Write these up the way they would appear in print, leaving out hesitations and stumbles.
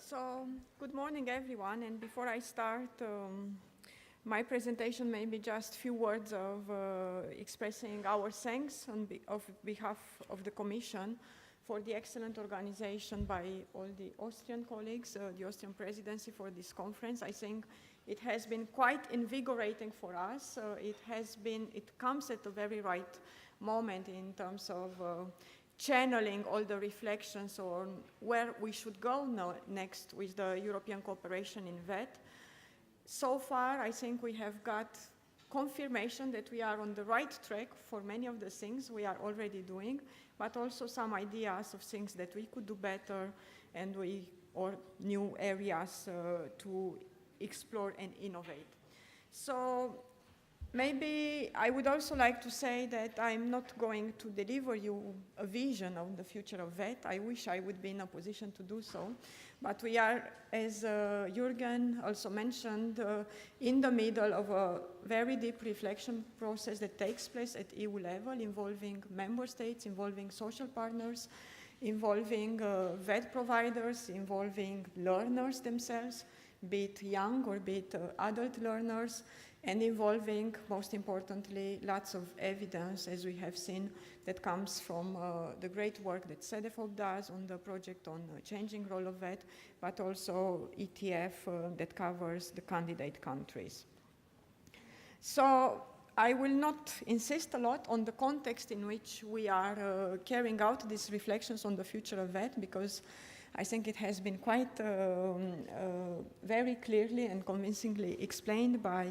So, good morning, everyone. And before I start my presentation, maybe just a few words of expressing our thanks on behalf of the Commission for the excellent organization by all the Austrian colleagues, the Austrian presidency for this conference. I think it has been quite invigorating for us. It comes at a very right moment in terms of channeling all the reflections on where we should go next with the European cooperation in VET. So far, I think we have got confirmation that we are on the right track for many of the things we are already doing, but also some ideas of things that we could do better or new areas to explore and innovate. So maybe I would also like to say that I'm not going to deliver you a vision of the future of VET. I wish I would be in a position to do so. But we are, as Jürgen also mentioned, in the middle of a very deep reflection process that takes place at EU level, involving member states, involving social partners, involving VET providers, involving learners themselves, be it young or be it adult learners, and involving, most importantly, lots of evidence, as we have seen, that comes from the great work that CEDEFOP does on the project on changing role of VET, but also ETF that covers the candidate countries. So I will not insist a lot on the context in which we are carrying out these reflections on the future of VET, because I think it has been quite very clearly and convincingly explained by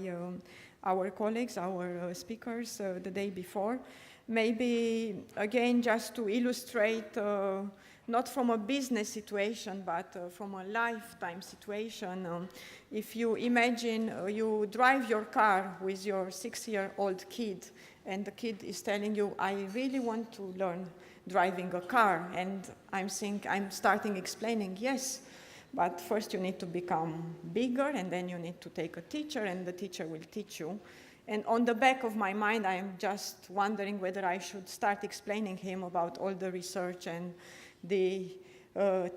our colleagues, our speakers the day before. Maybe, again, just to illustrate, not from a business situation, but from a lifetime situation. If you imagine you drive your car with your 6-year-old kid, and the kid is telling you, I really want to learn driving a car, and I'm starting explaining, yes, but first you need to become bigger, and then you need to take a teacher, and the teacher will teach you. And on the back of my mind, I am just wondering whether I should start explaining him about all the research and the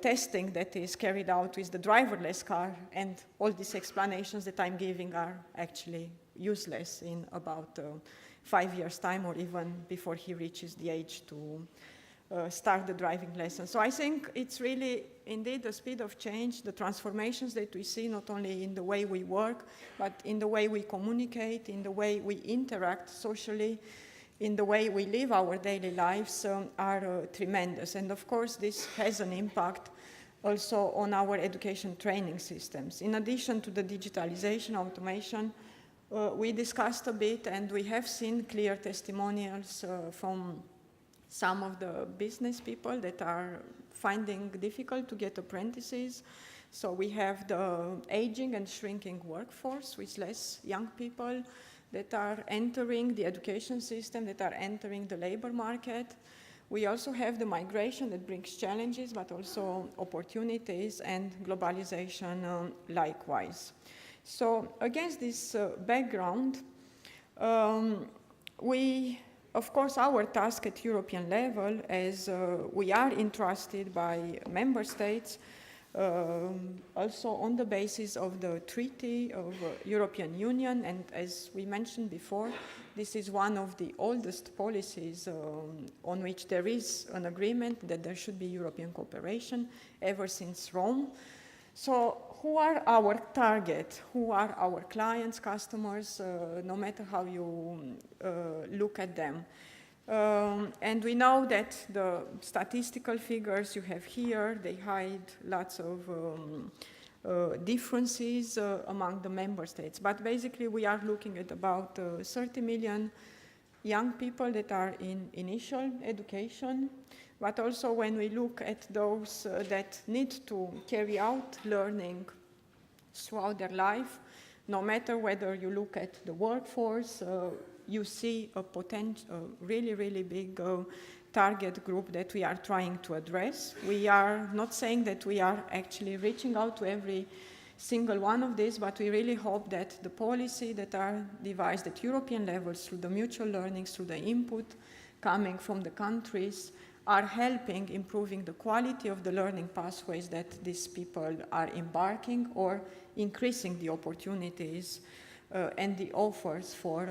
testing that is carried out with the driverless car, and all these explanations that I'm giving are actually useless in about 5 years' time, or even before he reaches the age to start the driving lesson. So I think it's really, indeed, the speed of change, the transformations that we see, not only in the way we work, but in the way we communicate, in the way we interact socially, in the way we live our daily lives, are tremendous. And of course, this has an impact also on our education training systems. In addition to the digitalization, automation, we discussed a bit, and we have seen clear testimonials from some of the business people that are finding difficult to get apprentices. So we have the aging and shrinking workforce with less young people that are entering the education system, that are entering the labor market. We also have the migration that brings challenges, but also opportunities, and globalization likewise. So against this background, of course, our task at European level, as we are entrusted by member states, also on the basis of the Treaty of European Union, and as we mentioned before, this is one of the oldest policies on which there is an agreement that there should be European cooperation ever since Rome. So who are our target? Who are our clients, customers, no matter how you look at them? And we know that the statistical figures you have here, they hide lots of differences among the member states. But basically, we are looking at about 30 million young people that are in initial education. But also when we look at those that need to carry out learning throughout their life, no matter whether you look at the workforce, you see a really, really big target group that we are trying to address. We are not saying that we are actually reaching out to every single one of these, but we really hope that the policy that are devised at European levels through the mutual learning, through the input coming from the countries, are helping improving the quality of the learning pathways that these people are embarking, or increasing the opportunities and the offers for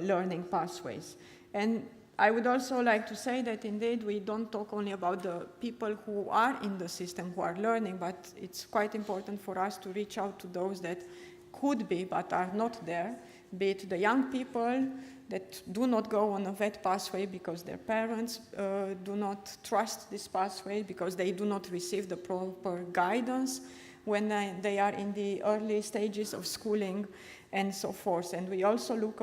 learning pathways. And I would also like to say that indeed we don't talk only about the people who are in the system who are learning, but it's quite important for us to reach out to those that could be but are not there, be it the young people that do not go on a VET pathway because their parents do not trust this pathway, because they do not receive the proper guidance when they are in the early stages of schooling, and so forth. And we also look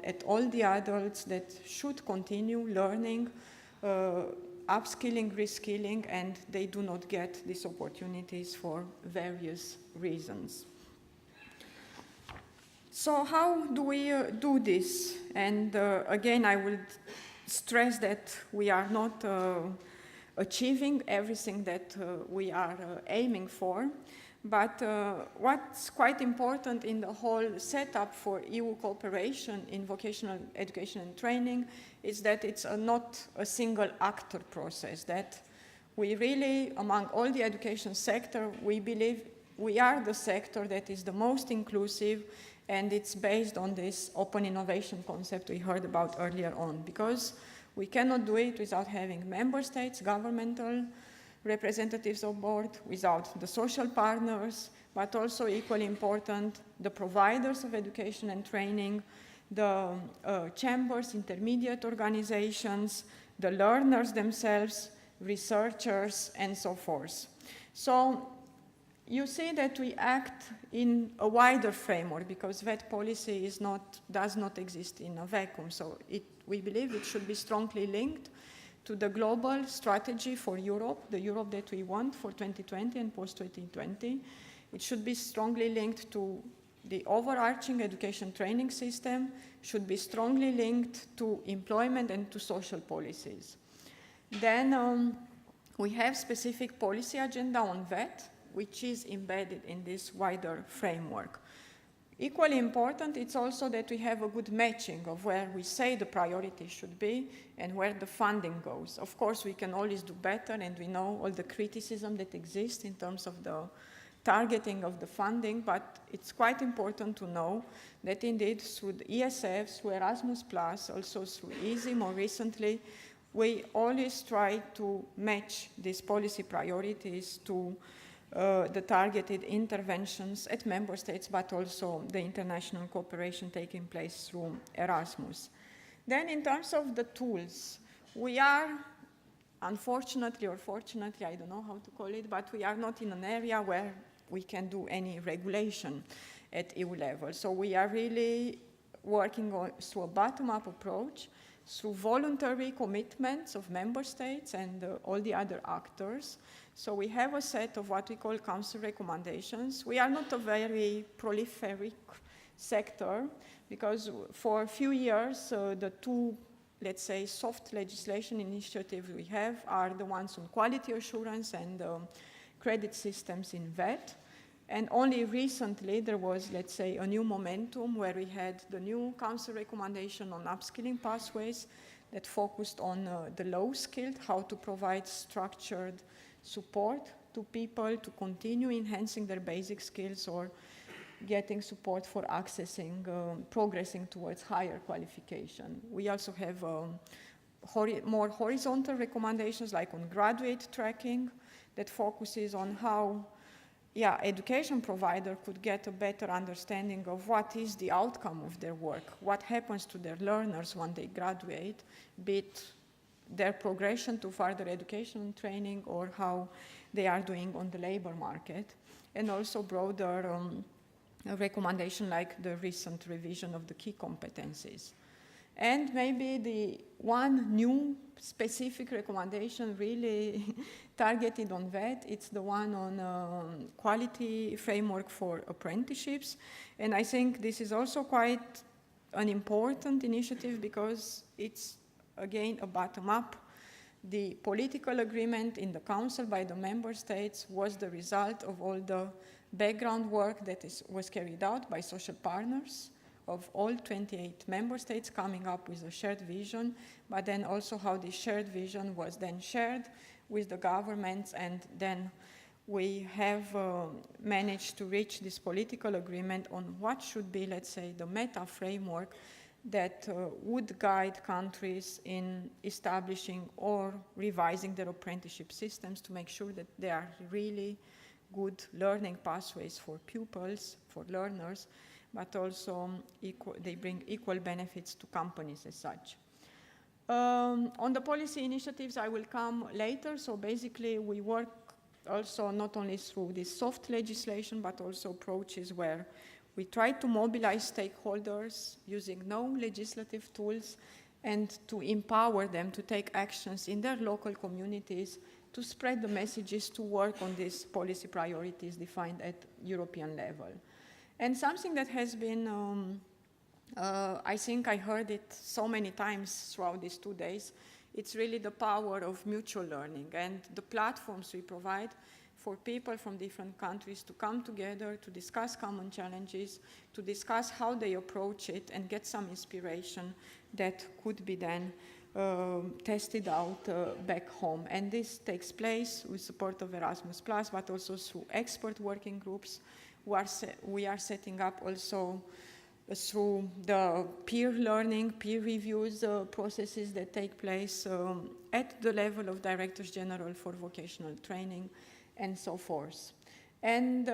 at all the adults that should continue learning, upskilling, reskilling, and they do not get these opportunities for various reasons. So how do we do this? And again, I would stress that we are not achieving everything that we are aiming for. But what's quite important in the whole setup for EU cooperation in vocational education and training is that it's not a single actor process, that we really, among all the education sector, we believe we are the sector that is the most inclusive, and it's based on this open innovation concept we heard about earlier on, because we cannot do it without having member states, governmental representatives on board, without the social partners, but also equally important, the providers of education and training, the chambers, intermediate organizations, the learners themselves, researchers, and so forth. So you see that we act in a wider framework, because VET policy does not exist in a vacuum. So we believe it should be strongly linked to the global strategy for Europe, the Europe that we want for 2020 and post-2020. It should be strongly linked to the overarching education training system, should be strongly linked to employment and to social policies. Then we have specific policy agenda on VET, which is embedded in this wider framework. Equally important, it's also that we have a good matching of where we say the priority should be and where the funding goes. Of course, we can always do better, and we know all the criticism that exists in terms of the targeting of the funding, but it's quite important to know that indeed through the ESF, through Erasmus+, also through EASY more recently, we always try to match these policy priorities to the targeted interventions at member states, but also the international cooperation taking place through Erasmus. Then in terms of the tools, we are, unfortunately or fortunately, I don't know how to call it, but we are not in an area where we can do any regulation at EU level. So we are really working through a bottom-up approach, through voluntary commitments of member states and all the other actors. So we have a set of what we call council recommendations. We are not a very prolific sector, because for a few years, the two, let's say, soft legislation initiatives we have are the ones on quality assurance and credit systems in VET. And only recently there was, let's say, a new momentum where we had the new council recommendation on upskilling pathways that focused on the low-skilled, how to provide structured support to people to continue enhancing their basic skills or getting support for accessing, progressing towards higher qualification. We also have more horizontal recommendations, like on graduate tracking, that focuses on how education provider could get a better understanding of what is the outcome of their work, what happens to their learners when they graduate, be it their progression to further education and training, or how they are doing on the labor market, and also broader recommendation like the recent revision of the key competencies. And maybe the one new specific recommendation really targeted on VET, it's the one on quality framework for apprenticeships. And I think this is also quite an important initiative, because it's, again, a bottom-up. The political agreement in the Council by the member states was the result of all the background work that was carried out by social partners of all 28 member states coming up with a shared vision, but then also how this shared vision was then shared with the governments, and then we have managed to reach this political agreement on what should be, let's say, the meta framework that would guide countries in establishing or revising their apprenticeship systems to make sure that they are really good learning pathways for pupils, for learners, but also they bring equal benefits to companies as such. On the policy initiatives, I will come later. So basically, we work also not only through this soft legislation, but also approaches where we try to mobilize stakeholders using known legislative tools and to empower them to take actions in their local communities to spread the messages, to work on these policy priorities defined at European level. And something that has been, I think I heard it so many times throughout these 2 days, it's really the power of mutual learning and the platforms we provide for people from different countries to come together, to discuss common challenges, to discuss how they approach it and get some inspiration that could be then tested out back home. And this takes place with support of Erasmus+, but also through expert working groups. We are setting up also through the peer learning, peer reviews processes that take place at the level of Directors General for Vocational Training and so forth. And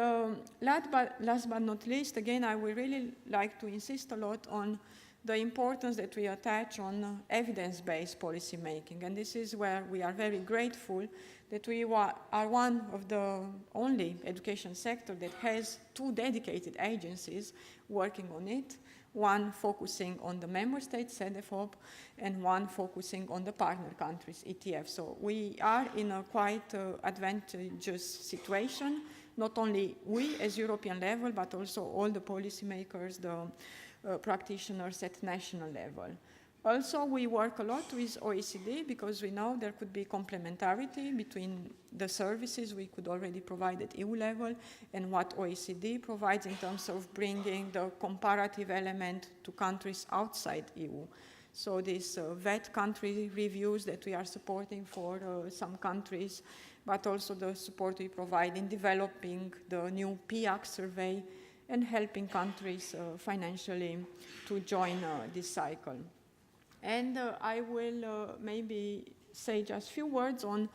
last but not least, again, I would really like to insist a lot on the importance that we attach on evidence-based policy making. And this is where we are very grateful that we are one of the only education sector that has 2 dedicated agencies working on it, one focusing on the member states, CEDEFOP, and one focusing on the partner countries, ETF. So we are in a quite advantageous situation, not only we as European level, but also all the policymakers, the practitioners at national level. Also, we work a lot with OECD because we know there could be complementarity between the services we could already provide at EU level and what OECD provides in terms of bringing the comparative element to countries outside EU. So these VET country reviews that we are supporting for some countries, but also the support we provide in developing the new PIAC survey and helping countries financially to join this cycle. And I will maybe say just a few words on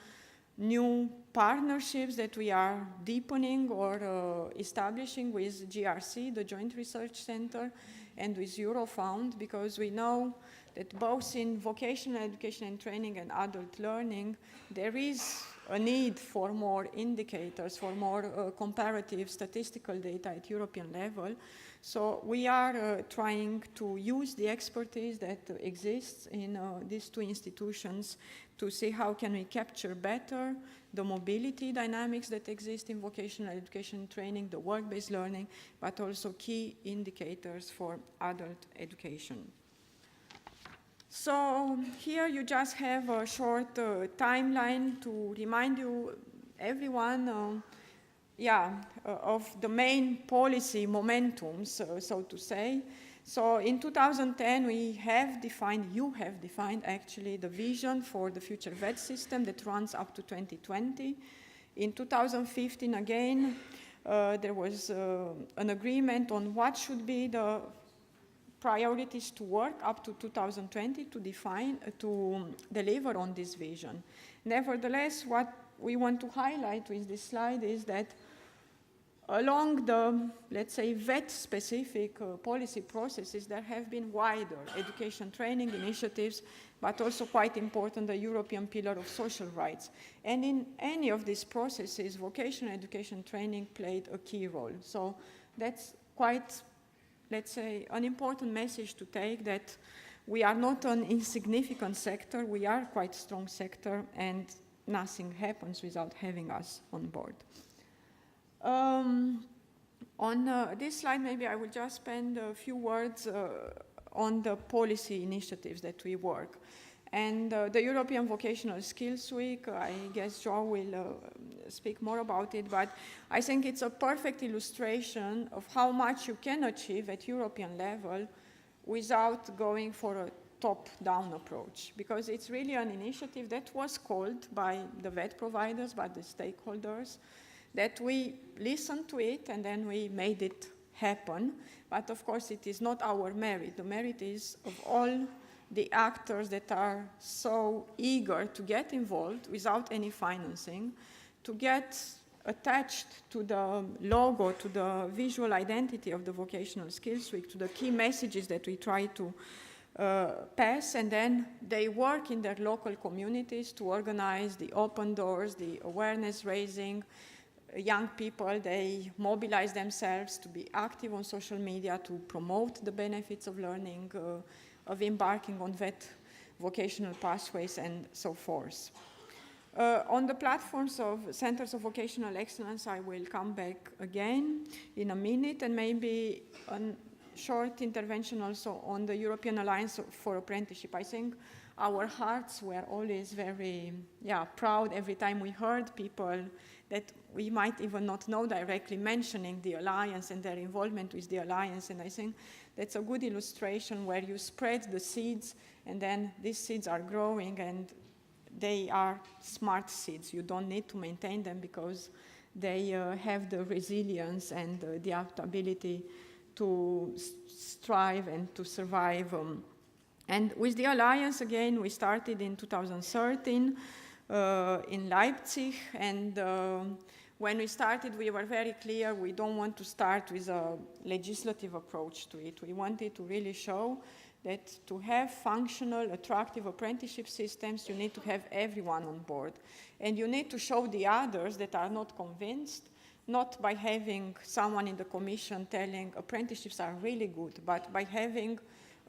new partnerships that we are deepening or establishing with GRC, the Joint Research Center, and with Eurofound, because we know that both in vocational education and training and adult learning, there is a need for more indicators, for more comparative statistical data at European level. So we are trying to use the expertise that exists in these 2 institutions to see how can we capture better the mobility dynamics that exist in vocational education and training, the work-based learning, but also key indicators for adult education. So here you just have a short timeline to remind you, everyone, of the main policy momentums, so to say. So in 2010, you have defined actually the vision for the future VET system that runs up to 2020. In 2015, again, there was an agreement on what should be the priorities to work up to 2020 to deliver on this vision. Nevertheless, what we want to highlight with this slide is that along the, let's say, VET-specific policy processes, there have been wider education training initiatives, but also quite important, the European Pillar of Social Rights. And in any of these processes, vocational education training played a key role. So that's quite, let's say, an important message to take, that we are not an insignificant sector, we are quite a strong sector, and nothing happens without having us on board. On this slide, maybe I will just spend a few words on the policy initiatives that we work. And the European Vocational Skills Week, I guess Joe will speak more about it, but I think it's a perfect illustration of how much you can achieve at European level without going for a top-down approach, because it's really an initiative that was called by the VET providers, by the stakeholders, that we listened to it and then we made it happen. But of course it is not our merit. The merit is of all the actors that are so eager to get involved without any financing, to get attached to the logo, to the visual identity of the Vocational Skills Week, to the key messages that we try to pass, and then they work in their local communities to organize the open doors, the awareness raising. Young people, they mobilize themselves to be active on social media to promote the benefits of learning, of embarking on VET vocational pathways and so forth. On the platforms of Centers of Vocational Excellence, I will come back again in a minute, and maybe a short intervention also on the European Alliance for Apprenticeship. I think our hearts were always very proud every time we heard people that we might even not know directly mentioning the Alliance and their involvement with the Alliance, and I think that's a good illustration where you spread the seeds and then these seeds are growing and they are smart seeds. You don't need to maintain them because they have the resilience and the adaptability to strive and to survive. And with the Alliance, again, we started in 2013 in Leipzig, and when we started, we were very clear we don't want to start with a legislative approach to it. We wanted to really show that to have functional, attractive apprenticeship systems, you need to have everyone on board. And you need to show the others that are not convinced, not by having someone in the commission telling apprenticeships are really good, but by having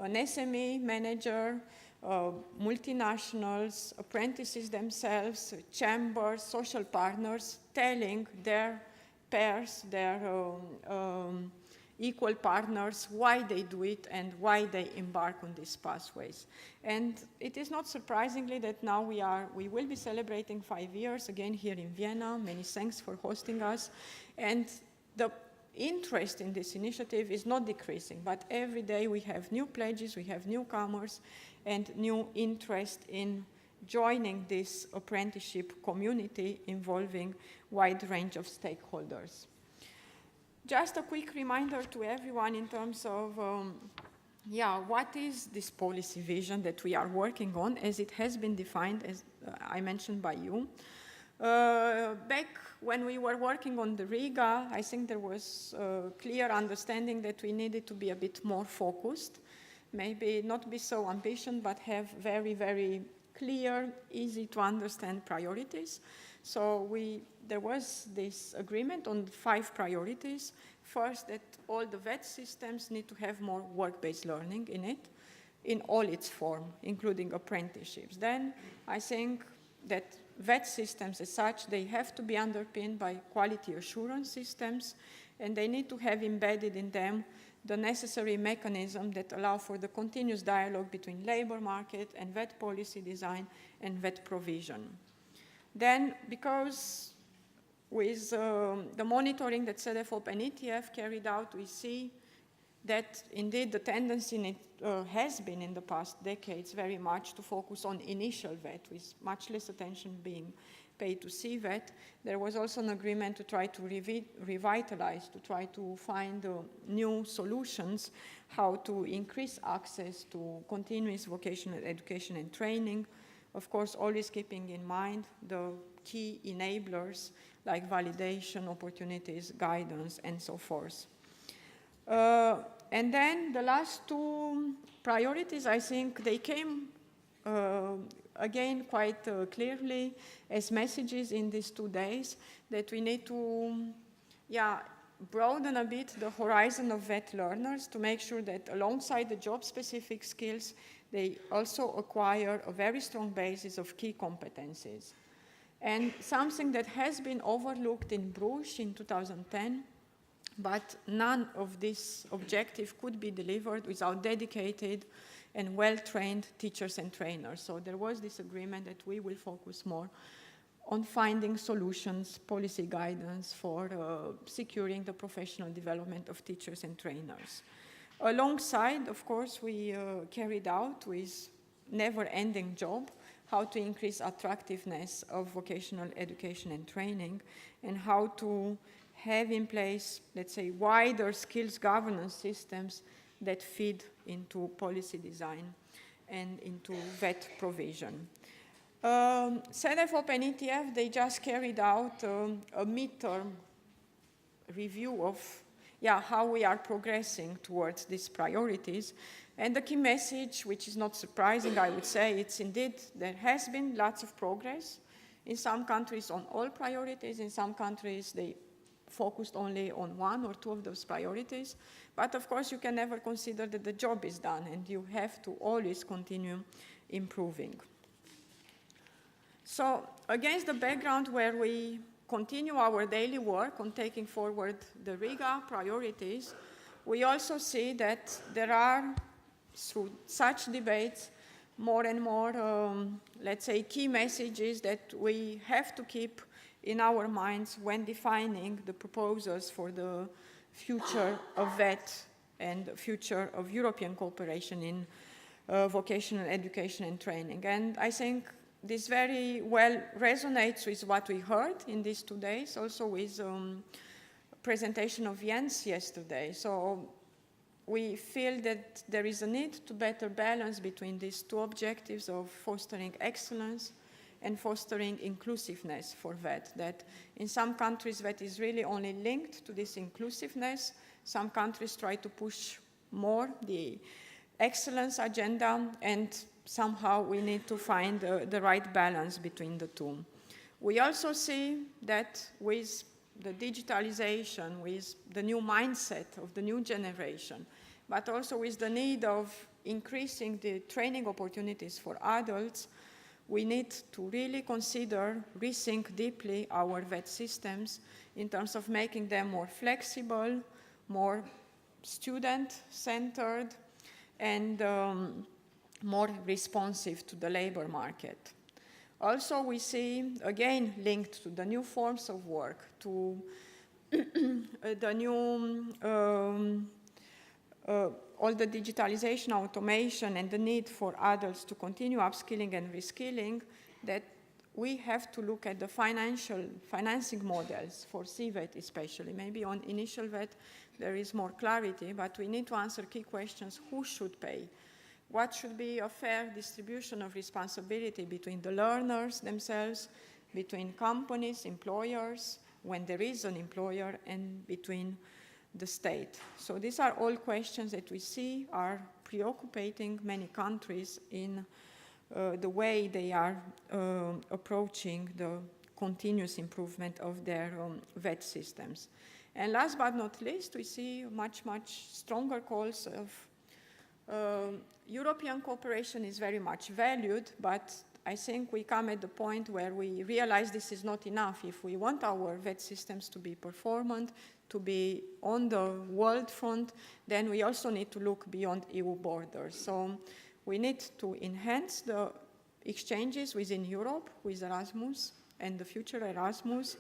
an SME manager, multinationals, apprentices themselves, chambers, social partners, telling their peers, their equal partners why they do it and why they embark on these pathways. And it is not surprisingly that now we will be celebrating 5 years again here in Vienna. Many thanks for hosting us. And the interest in this initiative is not decreasing, but every day we have new pledges, we have newcomers, and new interest in joining this apprenticeship community involving wide range of stakeholders. Just a quick reminder to everyone in terms of, what is this policy vision that we are working on as it has been defined, as I mentioned by you. Back when we were working on the Riga, I think there was a clear understanding that we needed to be a bit more focused, maybe not be so ambitious, but have very, very clear, easy to understand priorities. So there was this agreement on 5 priorities. First, that all the VET systems need to have more work-based learning in it, in all its form, including apprenticeships. Then I think that VET systems as such, they have to be underpinned by quality assurance systems, and they need to have embedded in them the necessary mechanism that allow for the continuous dialogue between labor market and VET policy design and VET provision. Then, because with the monitoring that CEDEFOP and ETF carried out, we see that indeed the tendency has been in the past decades very much to focus on initial VET, with much less attention being paid to CVET. There was also an agreement to try to revitalize, to try to find new solutions, how to increase access to continuous vocational education and training, of course always keeping in mind the key enablers like validation, opportunities, guidance, and so forth. And then the last 2 priorities, I think they came again quite clearly as messages in these 2 days, that we need to broaden a bit the horizon of VET learners to make sure that alongside the job-specific skills, they also acquire a very strong basis of key competencies. And something that has been overlooked in Bruges in 2010, but none of this objective could be delivered without dedicated and well-trained teachers and trainers. So there was this agreement that we will focus more on finding solutions, policy guidance for securing the professional development of teachers and trainers. Alongside, of course, we carried out with never-ending job how to increase attractiveness of vocational education and training, and how to have in place, let's say, wider skills governance systems that feed into policy design and into VET provision. CEDEFOP and ETF, they just carried out a midterm review of how we are progressing towards these priorities. And the key message, which is not surprising, I would say, it's indeed there has been lots of progress. In some countries on all priorities, in some countries they focused only on one or two of those priorities. But of course you can never consider that the job is done, and you have to always continue improving. So against the background where we continue our daily work on taking forward the Riga priorities, we also see that there are, through such debates, more and more, let's say, key messages that we have to keep in our minds when defining the proposals for the future of VET and the future of European cooperation in vocational education and training. And I think this very well resonates with what we heard in these 2 days, also with presentation of Jens yesterday. So we feel that there is a need to better balance between these two objectives of fostering excellence and fostering inclusiveness for VET, that in some countries VET is really only linked to this inclusiveness. Some countries try to push more the excellence agenda, and somehow we need to find the right balance between the two. We also see that with the digitalization, with the new mindset of the new generation, but also with the need of increasing the training opportunities for adults, we need to really consider, rethink deeply our VET systems in terms of making them more flexible, more student-centered, and more responsive to the labor market. Also, we see, again, linked to the new forms of work, to the new, all the digitalization, automation, and the need for adults to continue upskilling and reskilling, that we have to look at the financing models for CVET especially. Maybe on initial VET there is more clarity, but we need to answer key questions. Who should pay? What should be a fair distribution of responsibility between the learners themselves, between companies, employers, when there is an employer, and between the state? So these are all questions that we see are preoccupating many countries in the way they are approaching the continuous improvement of their VET systems. And last but not least, we see much, much stronger calls of European cooperation is very much valued, but I think we come at the point where we realize this is not enough. If we want our VET systems to be performant, to be on the world front, then we also need to look beyond EU borders. So we need to enhance the exchanges within Europe with Erasmus and the future Erasmus.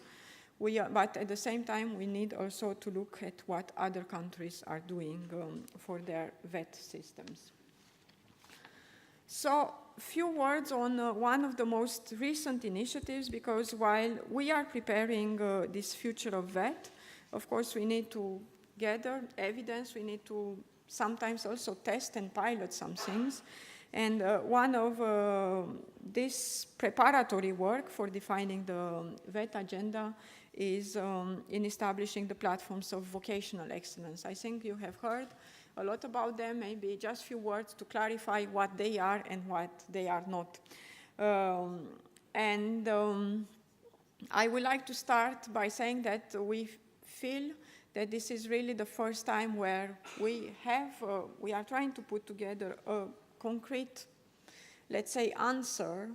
But at the same time, we need also to look at what other countries are doing for their VET systems. So a few words on one of the most recent initiatives, because while we are preparing this future of VET, of course we need to gather evidence, we need to sometimes also test and pilot some things. And one of this preparatory work for defining the VET agenda is in establishing the platforms of vocational excellence. I think you have heard a lot about them, maybe just a few words to clarify what they are and what they are not. I would like to start by saying that we feel that this is really the first time where we are trying to put together a concrete, let's say, answer,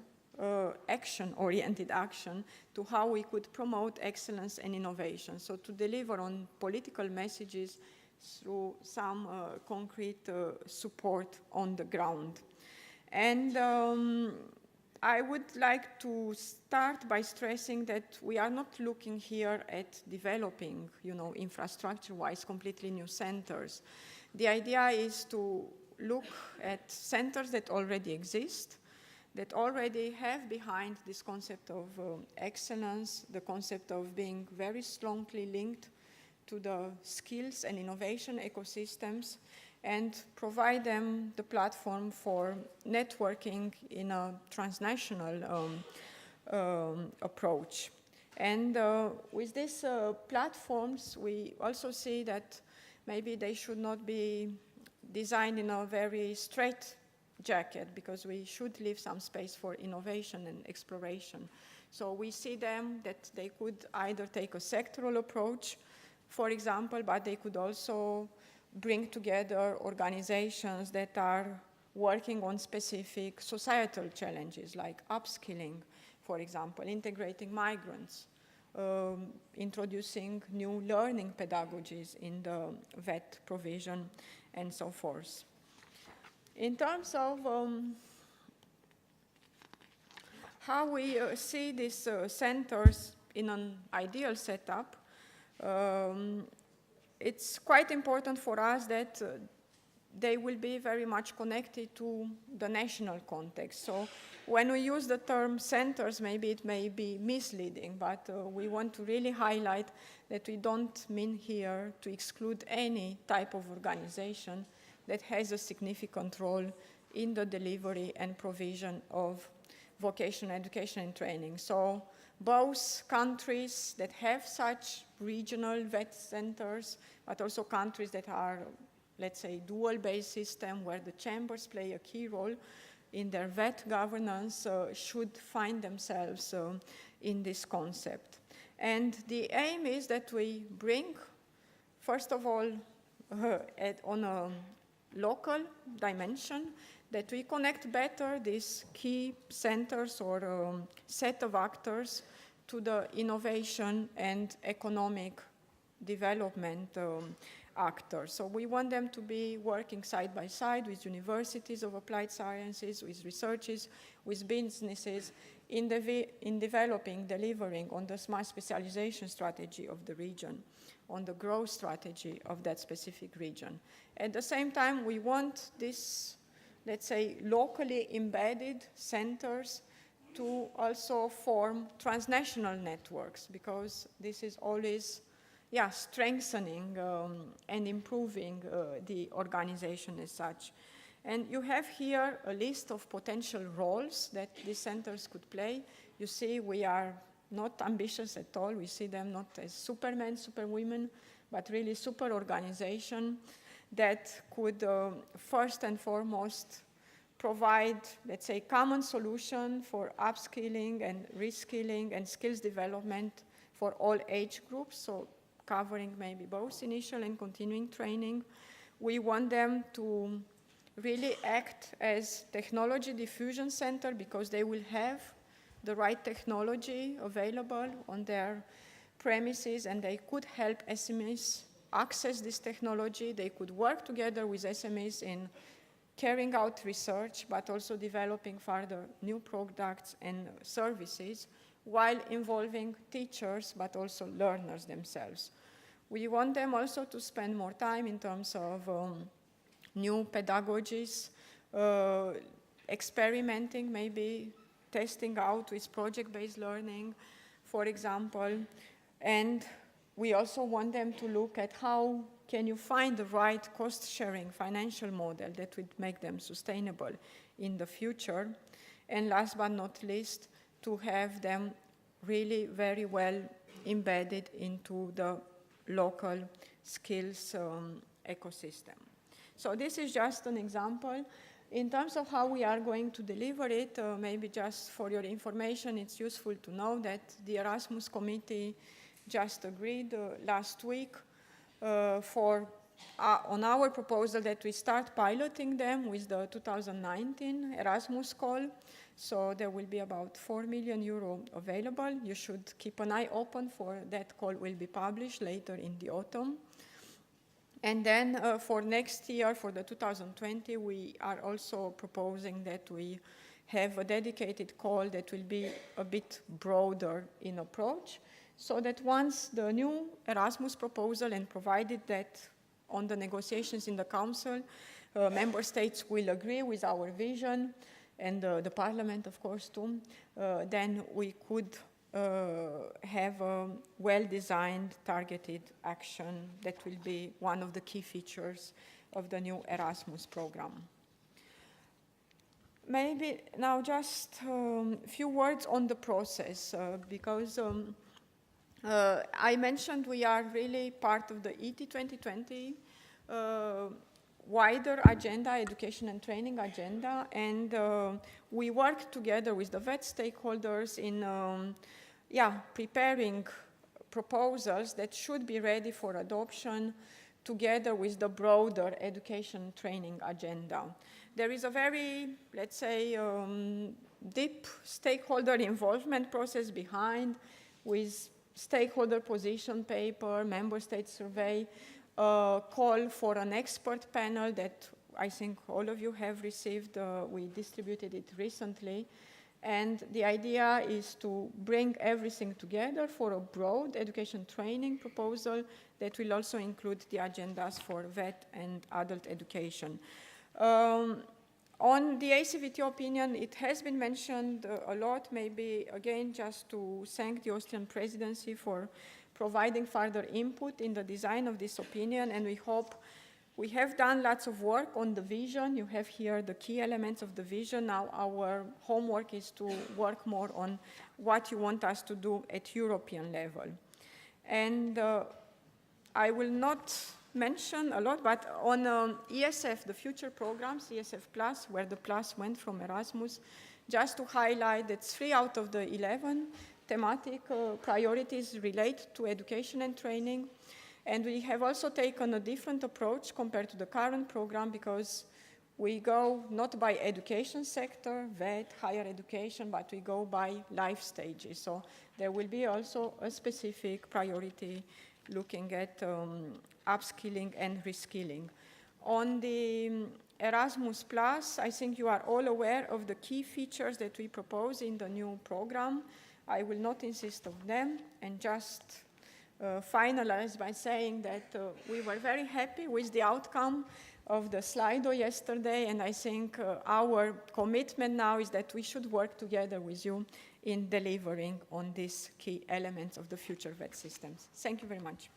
action-oriented action to how we could promote excellence and innovation. So to deliver on political messages through some concrete support on the ground. And I would like to start by stressing that we are not looking here at developing, infrastructure-wise, completely new centers. The idea is to look at centers that already exist, that already have behind this concept of excellence, the concept of being very strongly linked to the skills and innovation ecosystems, and provide them the platform for networking in a transnational approach. And with these platforms, we also see that maybe they should not be designed in a very straight jacket, because we should leave some space for innovation and exploration. So we see them that they could either take a sectoral approach, for example, but they could also bring together organizations that are working on specific societal challenges like upskilling, for example, integrating migrants, introducing new learning pedagogies in the VET provision, and so forth. In terms of how we see these centers in an ideal setup, it's quite important for us that they will be very much connected to the national context. So when we use the term centers, maybe it may be misleading, but we want to really highlight that we don't mean here to exclude any type of organization that has a significant role in the delivery and provision of vocational education and training. So both countries that have such regional VET centers, but also countries that are, let's say, dual-based system where the chambers play a key role in their VET governance, should find themselves in this concept. And the aim is that we bring, first of all, on a local dimension, that we connect better these key centers or set of actors to the innovation and economic development actors. So we want them to be working side by side with universities of applied sciences, with researchers, with businesses in developing, delivering on the smart specialization strategy of the region, on the growth strategy of that specific region. At the same time, we want this, let's say, locally embedded centers to also form transnational networks, because this is always strengthening and improving the organization as such. And you have here a list of potential roles that these centers could play. You see, we are not ambitious at all. We see them not as supermen, superwomen, but really super organization that could first and foremost provide, let's say, common solution for upskilling and reskilling and skills development for all age groups, so covering maybe both initial and continuing training. We want them to really act as technology diffusion center, because they will have the right technology available on their premises, and they could help SMEs access this technology. They could work together with SMEs in carrying out research, but also developing further new products and services, while involving teachers, but also learners themselves. We want them also to spend more time in terms of new pedagogies, experimenting, maybe testing out with project-based learning, for example. And we also want them to look at how can you find the right cost-sharing financial model that would make them sustainable in the future. And last but not least, to have them really very well embedded into the local skills ecosystem. So this is just an example. In terms of how we are going to deliver it, maybe just for your information, it's useful to know that the Erasmus Committee just agreed last week on our proposal that we start piloting them with the 2019 Erasmus call. So there will be about 4 million euro available. You should keep an eye open for that call will be published later in the autumn. And then for next year, for the 2020, we are also proposing that we have a dedicated call that will be a bit broader in approach, so that once the new Erasmus proposal, and provided that on the negotiations in the Council, member states will agree with our vision, and the Parliament, of course, too, then we could have a well-designed, targeted action that will be one of the key features of the new Erasmus program. Maybe now just a few words on the process, because I mentioned we are really part of the ET 2020 wider agenda, education and training agenda, and we work together with the VET stakeholders in preparing proposals that should be ready for adoption together with the broader education training agenda. There is a very, let's say, deep stakeholder involvement process behind, with stakeholder position paper, member state survey, call for an expert panel that I think all of you have received. We distributed it recently. And the idea is to bring everything together for a broad education training proposal that will also include the agendas for VET and adult education. On the ACVT opinion, it has been mentioned a lot, maybe again just to thank the Austrian presidency for providing further input in the design of this opinion, and we hope we have done lots of work on the vision. You have here the key elements of the vision. Now our homework is to work more on what you want us to do at European level. And I will not mention a lot, but on ESF, the future programs, ESF Plus, where the plus went from Erasmus, just to highlight that 3 out of the 11 thematic priorities relate to education and training. And we have also taken a different approach compared to the current program, because we go not by education sector, VET, higher education, but we go by life stages. So there will be also a specific priority looking at upskilling and reskilling. On the Erasmus Plus, I think you are all aware of the key features that we propose in the new program. I will not insist on them, and just finalize by saying that we were very happy with the outcome of the Slido yesterday, and I think our commitment now is that we should work together with you in delivering on these key elements of the future VET systems. Thank you very much.